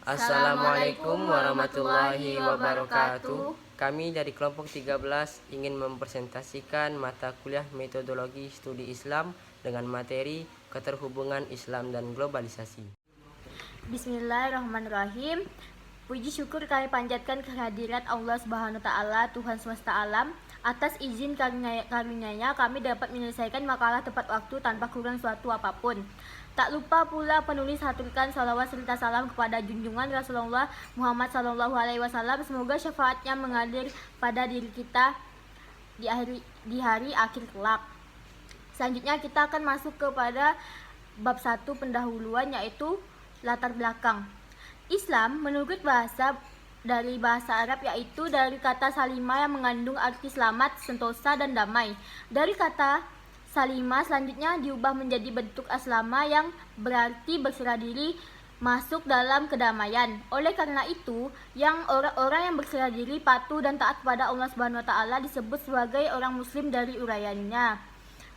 Assalamualaikum warahmatullahi wabarakatuh. Kami dari kelompok 13 ingin mempresentasikan mata kuliah metodologi studi Islam dengan materi keterhubungan Islam dan globalisasi. Bismillahirrahmanirrahim. Puji syukur kami panjatkan kehadirat Allah Subhanahu wa taala, Tuhan semesta alam. Atas izin karunia-Nya kami dapat menyelesaikan makalah tepat waktu tanpa kurang suatu apapun. Tak lupa pula penulis haturkan salawat serta salam kepada junjungan Rasulullah Muhammad SAW. Semoga syafaatnya mengalir pada diri kita di hari akhir kelak. Selanjutnya kita akan masuk kepada bab 1 pendahuluan, yaitu latar belakang. Islam menurut bahasa Arab, yaitu dari kata salima yang mengandung arti selamat, sentosa, dan damai. Dari kata salima selanjutnya diubah menjadi bentuk aslama yang berarti berserah diri, masuk dalam kedamaian. Oleh karena itu, orang-orang yang berserah diri, patuh dan taat kepada Allah Subhanahu wa taala disebut sebagai orang muslim dari uraiannya.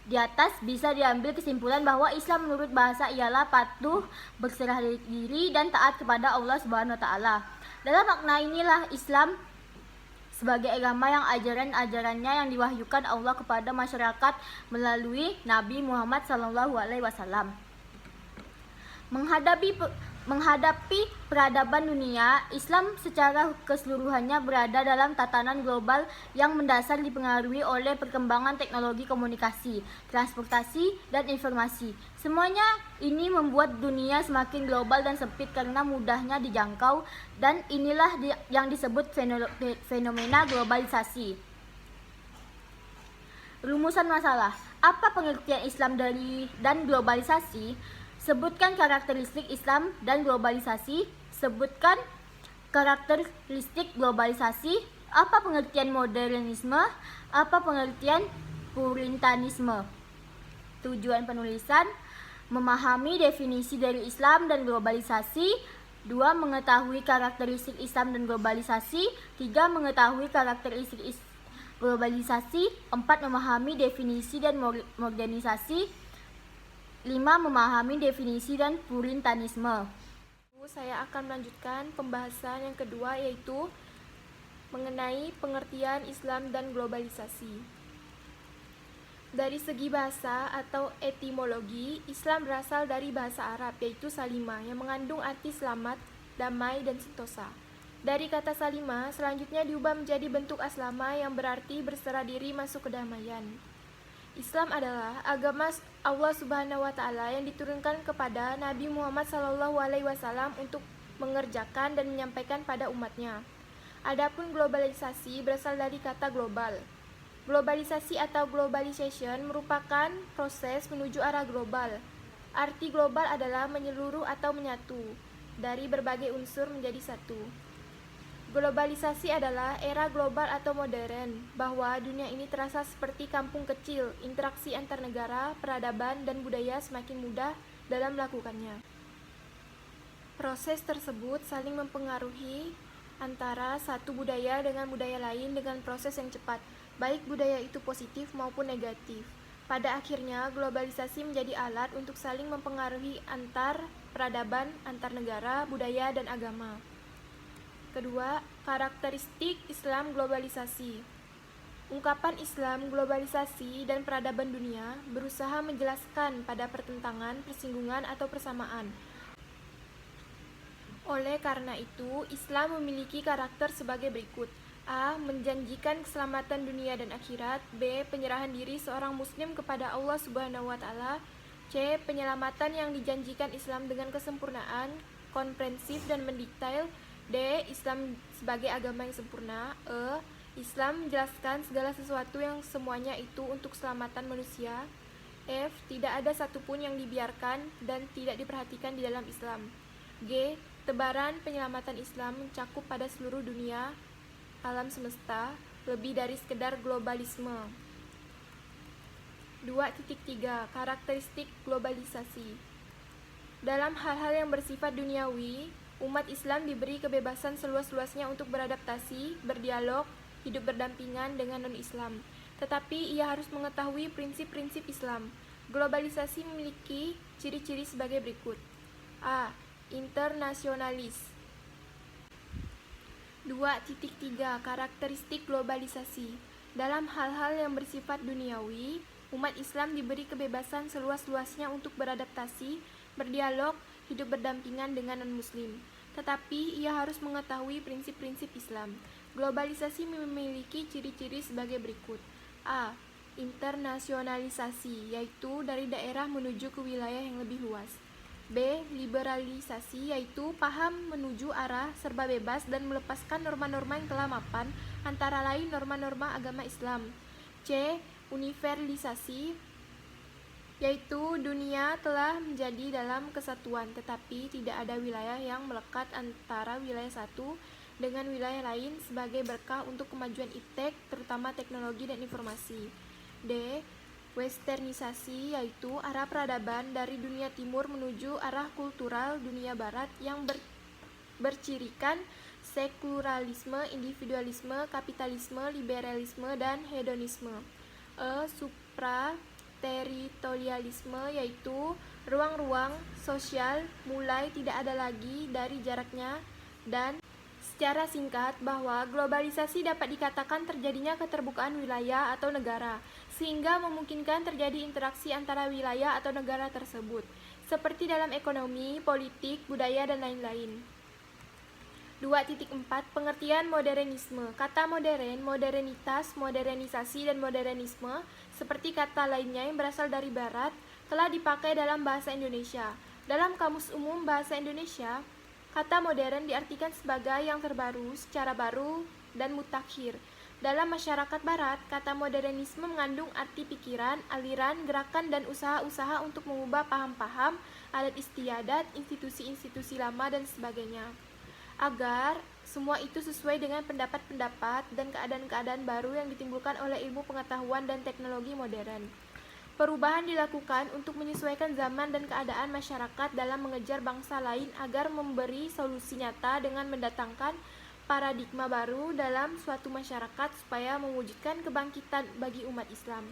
Di atas bisa diambil kesimpulan bahwa Islam menurut bahasa ialah patuh, berserah diri, dan taat kepada Allah Subhanahu wa taala. Dalam makna inilah Islam sebagai agama yang ajaran-ajarannya yang diwahyukan Allah kepada masyarakat melalui Nabi Muhammad SAW. Menghadapi peradaban dunia, Islam secara keseluruhannya berada dalam tatanan global yang mendasar dipengaruhi oleh perkembangan teknologi komunikasi, transportasi, dan informasi. Semuanya ini membuat dunia semakin global dan sempit karena mudahnya dijangkau, dan inilah yang disebut fenomena globalisasi. Rumusan masalah. Apa pengertian Islam dan globalisasi? Sebutkan karakteristik Islam dan globalisasi. Sebutkan karakteristik globalisasi. Apa pengertian modernisme? Apa pengertian puritanisme? Tujuan penulisan: memahami definisi dari Islam dan globalisasi. 2. Mengetahui karakteristik Islam dan globalisasi. 3. Mengetahui karakteristik globalisasi. 4. Memahami definisi dan modernisasi. 5. Memahami definisi dan puritanisme. Saya akan melanjutkan pembahasan yang kedua, yaitu mengenai pengertian Islam dan globalisasi. Dari segi bahasa atau etimologi, Islam berasal dari bahasa Arab, yaitu salima, yang mengandung arti selamat, damai, dan sentosa. Dari kata salima, selanjutnya diubah menjadi bentuk aslama yang berarti berserah diri masuk kedamaian. Islam adalah agama Allah Subhanahu wa taala yang diturunkan kepada Nabi Muhammad SAW untuk mengerjakan dan menyampaikan pada umatnya. Adapun globalisasi berasal dari kata global. Globalisasi atau globalization merupakan proses menuju arah global. Arti global adalah menyeluruh atau menyatu dari berbagai unsur menjadi satu. Globalisasi adalah era global atau modern, bahwa dunia ini terasa seperti kampung kecil. Interaksi antar negara, peradaban, dan budaya semakin mudah dalam melakukannya. Proses tersebut saling mempengaruhi antara satu budaya dengan budaya lain dengan proses yang cepat, baik budaya itu positif maupun negatif. Pada akhirnya, globalisasi menjadi alat untuk saling mempengaruhi antar peradaban, antar negara, budaya, dan agama. Kedua, karakteristik Islam globalisasi. Ungkapan Islam, globalisasi, dan peradaban dunia berusaha menjelaskan pada pertentangan, persinggungan, atau persamaan. Oleh karena itu, Islam memiliki karakter sebagai berikut. A. Menjanjikan keselamatan dunia dan akhirat. B. Penyerahan diri seorang muslim kepada Allah Subhanahu wa taala. C. Penyelamatan yang dijanjikan Islam dengan kesempurnaan, komprehensif, dan mendetail. D. Islam sebagai agama yang sempurna. E. Islam menjelaskan segala sesuatu yang semuanya itu untuk keselamatan manusia. F. Tidak ada satupun yang dibiarkan dan tidak diperhatikan di dalam Islam. G. Tebaran penyelamatan Islam mencakup pada seluruh dunia, alam semesta, lebih dari sekedar globalisme. 2.3. Karakteristik globalisasi. Dalam hal-hal yang bersifat duniawi, umat Islam diberi kebebasan seluas-luasnya untuk beradaptasi, berdialog, hidup berdampingan dengan non-Islam. Tetapi ia harus mengetahui prinsip-prinsip Islam. Globalisasi memiliki ciri-ciri sebagai berikut. A. Internasionalis. 2.3 Karakteristik globalisasi. Dalam hal-hal yang bersifat duniawi, umat Islam diberi kebebasan seluas-luasnya untuk beradaptasi, berdialog, hidup berdampingan dengan non-muslim. Tetapi ia harus mengetahui prinsip-prinsip Islam. Globalisasi memiliki ciri-ciri sebagai berikut. A. Internasionalisasi, yaitu dari daerah menuju ke wilayah yang lebih luas. B. Liberalisasi, yaitu paham menuju arah serba bebas dan melepaskan norma-norma yang telah mapan, antara lain norma-norma agama Islam. C. Universalisasi, yaitu dunia telah menjadi dalam kesatuan, tetapi tidak ada wilayah yang melekat antara wilayah satu dengan wilayah lain sebagai berkah untuk kemajuan iptek, terutama teknologi dan informasi. D. Westernisasi, yaitu arah peradaban dari dunia timur menuju arah kultural dunia barat yang bercirikan sekularilisme, individualisme, kapitalisme, liberalisme, dan hedonisme. E. Suprateritorialisme, yaitu ruang-ruang sosial mulai tidak ada lagi dari jaraknya, dan secara singkat bahwa globalisasi dapat dikatakan terjadinya keterbukaan wilayah atau negara, sehingga memungkinkan terjadi interaksi antara wilayah atau negara tersebut, seperti dalam ekonomi, politik, budaya, dan lain-lain. 2.4 Pengertian modernisme. Kata modern, modernitas, modernisasi, dan modernisme, seperti kata lainnya yang berasal dari barat, telah dipakai dalam bahasa Indonesia. Dalam Kamus Umum Bahasa Indonesia, kata modern diartikan sebagai yang terbaru, secara baru, dan mutakhir. Dalam masyarakat barat, kata modernisme mengandung arti pikiran, aliran, gerakan, dan usaha-usaha untuk mengubah paham-paham, adat istiadat, institusi-institusi lama, dan sebagainya. Agar semua itu sesuai dengan pendapat-pendapat dan keadaan-keadaan baru yang ditimbulkan oleh ilmu pengetahuan dan teknologi modern. Perubahan dilakukan untuk menyesuaikan zaman dan keadaan masyarakat dalam mengejar bangsa lain agar memberi solusi nyata dengan mendatangkan paradigma baru dalam suatu masyarakat supaya mewujudkan kebangkitan bagi umat Islam.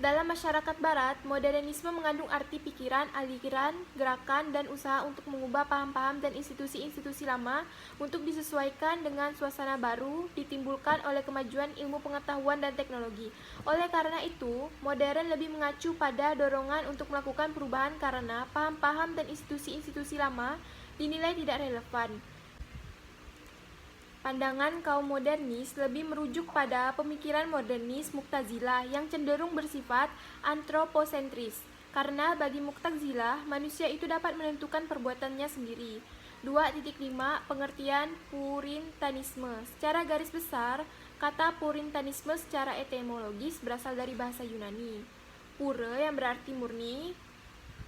Dalam masyarakat barat, modernisme mengandung arti pikiran, aliran, gerakan, dan usaha untuk mengubah paham-paham dan institusi-institusi lama untuk disesuaikan dengan suasana baru ditimbulkan oleh kemajuan ilmu pengetahuan dan teknologi. Oleh karena itu, modern lebih mengacu pada dorongan untuk melakukan perubahan karena paham-paham dan institusi-institusi lama dinilai tidak relevan. Pandangan kaum modernis lebih merujuk pada pemikiran modernis Mu'tazilah yang cenderung bersifat antroposentris, karena bagi Mu'tazilah, manusia itu dapat menentukan perbuatannya sendiri. 2.5 Pengertian Puritanisme. Secara garis besar, kata Puritanisme secara etimologis berasal dari bahasa Yunani. Pure yang berarti murni,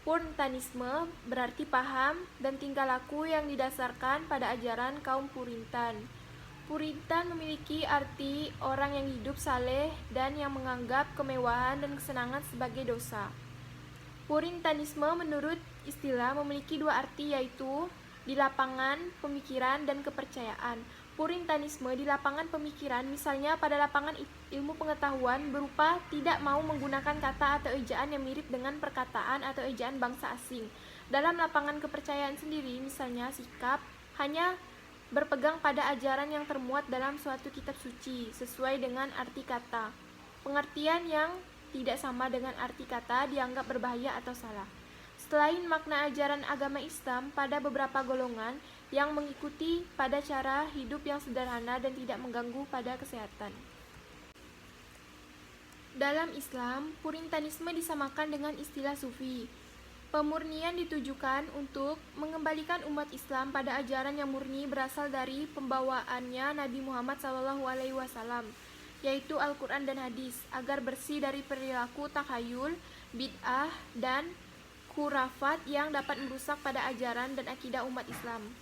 Puritanisme berarti paham dan tingkah laku yang didasarkan pada ajaran kaum Puritan. Puritan memiliki arti orang yang hidup saleh dan yang menganggap kemewahan dan kesenangan sebagai dosa. Puritanisme menurut istilah memiliki dua arti, yaitu di lapangan pemikiran dan kepercayaan. Puritanisme di lapangan pemikiran, misalnya pada lapangan ilmu pengetahuan, berupa tidak mau menggunakan kata atau ejaan yang mirip dengan perkataan atau ejaan bangsa asing. Dalam lapangan kepercayaan sendiri, misalnya sikap hanya berpegang pada ajaran yang termuat dalam suatu kitab suci sesuai dengan arti kata. Pengertian yang tidak sama dengan arti kata dianggap berbahaya atau salah. Selain makna ajaran agama Islam pada beberapa golongan yang mengikuti pada cara hidup yang sederhana dan tidak mengganggu pada kesehatan. Dalam Islam, Puritanisme disamakan dengan istilah sufi. Pemurnian ditujukan untuk mengembalikan umat Islam pada ajaran yang murni berasal dari pembawaannya Nabi Muhammad SAW, yaitu Al-Quran dan Hadis, agar bersih dari perilaku takhayul, bid'ah, dan khurafat yang dapat merusak pada ajaran dan akidah umat Islam.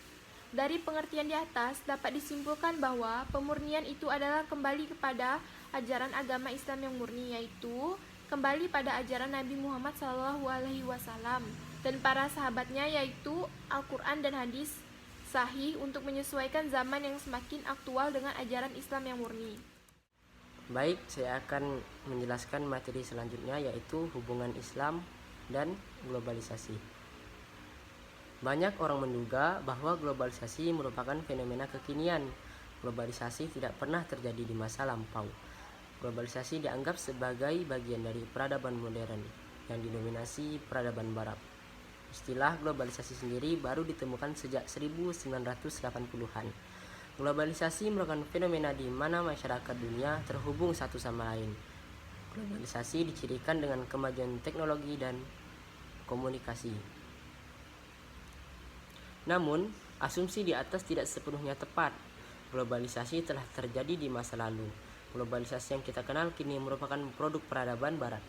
Dari pengertian di atas dapat disimpulkan bahwa pemurnian itu adalah kembali kepada ajaran agama Islam yang murni, yaitu kembali pada ajaran Nabi Muhammad SAW dan para sahabatnya, yaitu Al-Quran dan Hadis sahih untuk menyesuaikan zaman yang semakin aktual dengan ajaran Islam yang murni. Baik, saya akan menjelaskan materi selanjutnya, yaitu hubungan Islam dan globalisasi. Banyak orang menduga bahwa globalisasi merupakan fenomena kekinian. Globalisasi tidak pernah terjadi di masa lampau. Globalisasi dianggap sebagai bagian dari peradaban modern yang didominasi peradaban barat. Istilah globalisasi sendiri baru ditemukan sejak 1980-an. Globalisasi merupakan fenomena di mana masyarakat dunia terhubung satu sama lain. Globalisasi dicirikan dengan kemajuan teknologi dan komunikasi. Namun, asumsi di atas tidak sepenuhnya tepat. Globalisasi telah terjadi di masa lalu. Globalisasi yang kita kenal kini merupakan produk peradaban barat.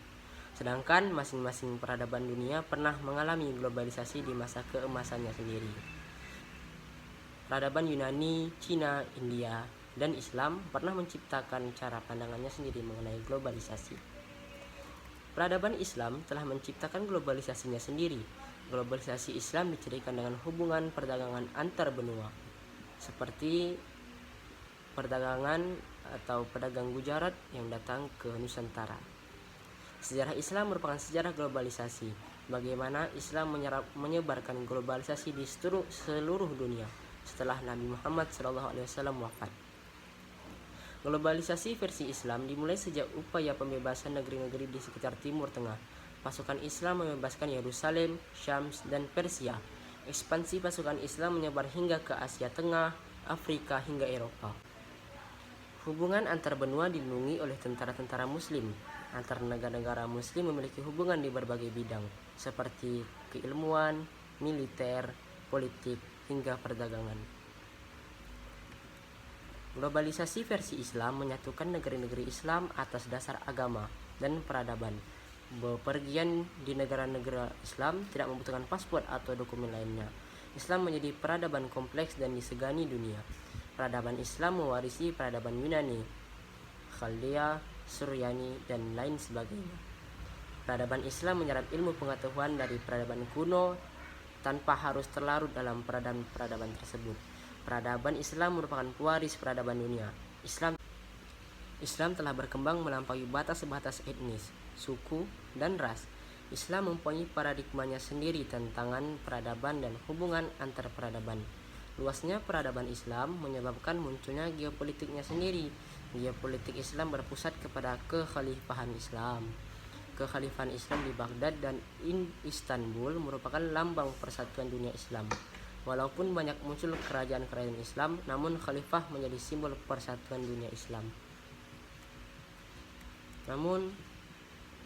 Sedangkan masing-masing peradaban dunia pernah mengalami globalisasi di masa keemasannya sendiri. Peradaban Yunani, Cina, India, dan Islam pernah menciptakan cara pandangannya sendiri mengenai globalisasi. Peradaban Islam telah menciptakan globalisasinya sendiri. Globalisasi Islam dicirikan dengan hubungan perdagangan antar benua, seperti perdagangan atau pedagang Gujarat yang datang ke Nusantara. Sejarah Islam merupakan sejarah globalisasi, bagaimana Islam menyebarkan globalisasi di seluruh dunia setelah Nabi Muhammad SAW wafat. Globalisasi versi Islam dimulai sejak upaya pembebasan negeri-negeri di sekitar Timur Tengah. Pasukan Islam membebaskan Yerusalem, Syams, dan Persia. Ekspansi pasukan Islam menyebar hingga ke Asia Tengah, Afrika, hingga Eropa. Hubungan antar benua dilindungi oleh tentara-tentara Muslim. Antar negara-negara Muslim memiliki hubungan di berbagai bidang, seperti keilmuan, militer, politik, hingga perdagangan. Globalisasi versi Islam menyatukan negeri-negeri Islam atas dasar agama dan peradaban. Bepergian di negara-negara Islam tidak membutuhkan paspor atau dokumen lainnya. Islam menjadi peradaban kompleks dan disegani dunia. Peradaban Islam mewarisi peradaban Yunani, Khaldea, Suryani, dan lain sebagainya. Peradaban Islam menyerap ilmu pengetahuan dari peradaban kuno tanpa harus terlarut dalam peradaban tersebut. Peradaban Islam merupakan pewaris peradaban dunia. Islam telah berkembang melampaui batas-batas etnis, suku, dan ras. Islam mempunyai paradigmanya sendiri tentang peradaban dan hubungan antar peradaban. Luasnya peradaban Islam menyebabkan munculnya geopolitiknya sendiri. Geopolitik Islam berpusat kepada kekhalifahan Islam. Kekhalifahan Islam di Baghdad dan Istanbul merupakan lambang persatuan dunia Islam. Walaupun banyak muncul kerajaan-kerajaan Islam, namun khalifah menjadi simbol persatuan dunia Islam. Namun,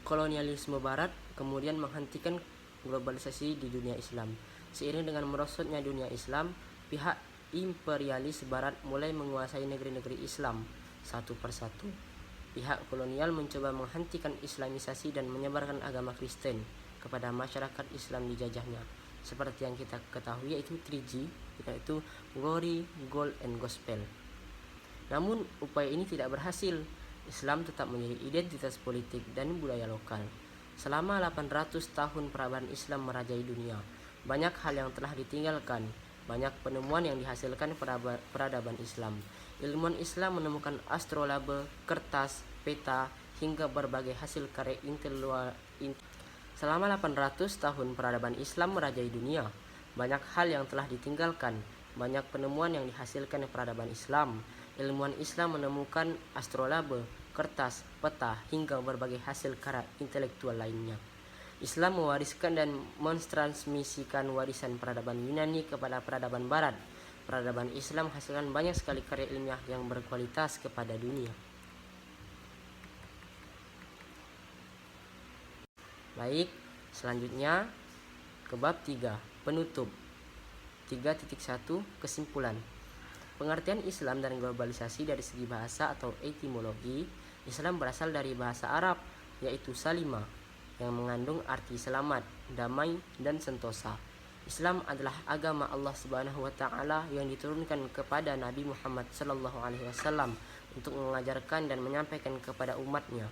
kolonialisme Barat kemudian menghentikan globalisasi di dunia Islam. Seiring dengan merosotnya dunia Islam, pihak imperialis Barat mulai menguasai negeri-negeri Islam satu persatu. Pihak kolonial mencoba menghentikan Islamisasi dan menyebarkan agama Kristen kepada masyarakat Islam dijajahnya. Seperti yang kita ketahui yaitu 3G, yaitu Glory, Gold, and Gospel. Namun upaya ini tidak berhasil. Islam tetap menjadi identitas politik dan budaya lokal. Selama 800 tahun peradaban Islam merajai dunia, banyak hal yang telah ditinggalkan, banyak penemuan yang dihasilkan peradaban Islam. Ilmuwan Islam menemukan astrolabe, kertas, peta, hingga berbagai hasil karya intelektual. Selama 800 tahun peradaban Islam merajai dunia, banyak hal yang telah ditinggalkan, banyak penemuan yang dihasilkan peradaban Islam. Ilmuwan Islam menemukan astrolabe, kertas, peta, hingga berbagai hasil karya intelektual lainnya. Islam mewariskan dan mentransmisikan warisan peradaban Yunani kepada peradaban Barat. Peradaban Islam menghasilkan banyak sekali karya ilmiah yang berkualitas kepada dunia. Baik, selanjutnya ke bab 3, penutup. 3.1 Kesimpulan. Pengertian Islam dan globalisasi dari segi bahasa atau etimologi. Islam berasal dari bahasa Arab, yaitu salima, yang mengandung arti selamat, damai, dan sentosa. Islam adalah agama Allah Subhanahu wa taala yang diturunkan kepada Nabi Muhammad SAW untuk mengajarkan dan menyampaikan kepada umatnya.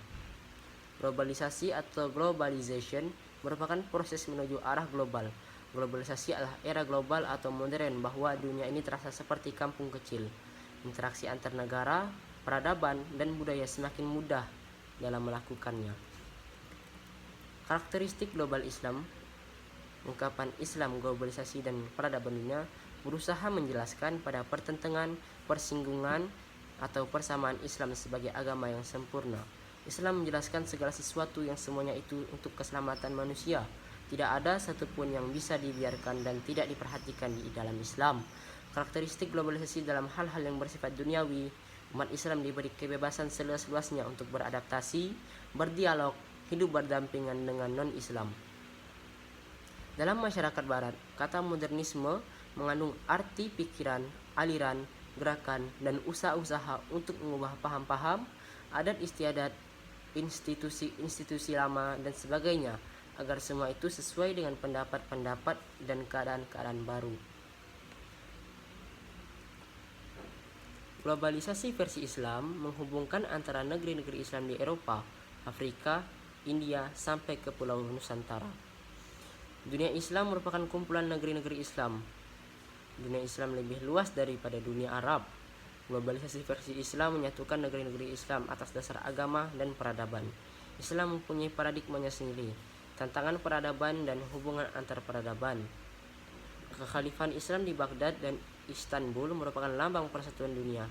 Globalisasi atau globalization merupakan proses menuju arah global. Globalisasi adalah era global atau modern bahwa dunia ini terasa seperti kampung kecil. Interaksi antar negara, peradaban, dan budaya semakin mudah dalam melakukannya. Karakteristik global Islam ungkapan Islam, globalisasi, dan peradaban dunia berusaha menjelaskan pada pertentangan, persinggungan, atau persamaan Islam sebagai agama yang sempurna. Islam menjelaskan segala sesuatu yang semuanya itu untuk keselamatan manusia. Tidak ada satupun yang bisa dibiarkan dan tidak diperhatikan di dalam Islam. Karakteristik globalisasi dalam hal-hal yang bersifat duniawi, umat Islam diberi kebebasan seluas-luasnya untuk beradaptasi, berdialog, hidup berdampingan dengan non-Islam. Dalam masyarakat barat, kata modernisme mengandung arti pikiran, aliran, gerakan, dan usaha-usaha untuk mengubah paham-paham, adat istiadat, institusi-institusi lama, dan sebagainya, agar semua itu sesuai dengan pendapat-pendapat dan keadaan-keadaan baru. Globalisasi versi Islam menghubungkan antara negeri-negeri Islam di Eropa, Afrika, India, sampai ke Pulau Nusantara. Dunia Islam merupakan kumpulan negeri-negeri Islam. Dunia Islam lebih luas daripada dunia Arab. Globalisasi versi Islam menyatukan negeri-negeri Islam atas dasar agama dan peradaban. Islam mempunyai paradigmanya sendiri, tantangan peradaban dan hubungan antar peradaban. Kekhalifahan Islam di Baghdad dan Istanbul merupakan lambang persatuan dunia.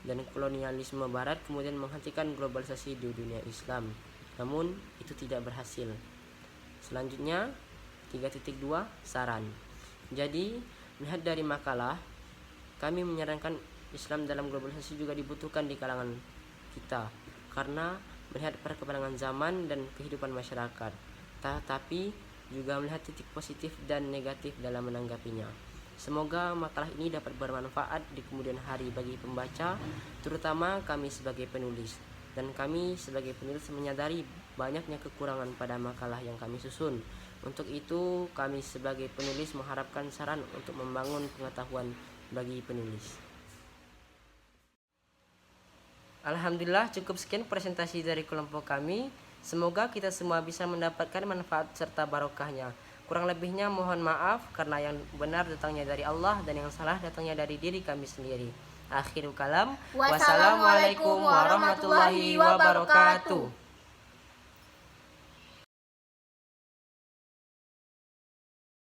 Dan kolonialisme barat kemudian menghentikan globalisasi di dunia Islam. Namun itu tidak berhasil. Selanjutnya 3.2 saran. Jadi, melihat dari makalah, kami menyarankan Islam dalam globalisasi juga dibutuhkan di kalangan kita karena melihat perkembangan zaman dan kehidupan masyarakat, tetapi juga melihat titik positif dan negatif dalam menanggapinya. Semoga makalah ini dapat bermanfaat di kemudian hari bagi pembaca, terutama kami sebagai penulis. Dan kami sebagai penulis menyadari banyaknya kekurangan pada makalah yang kami susun. Untuk itu, kami sebagai penulis mengharapkan saran untuk membangun pengetahuan bagi penulis. Alhamdulillah, cukup sekian presentasi dari kelompok kami. Semoga kita semua bisa mendapatkan manfaat serta barokahnya. Kurang lebihnya mohon maaf karena yang benar datangnya dari Allah dan yang salah datangnya dari diri kami sendiri. Akhirul kalam. Wassalamualaikum warahmatullahi wabarakatuh.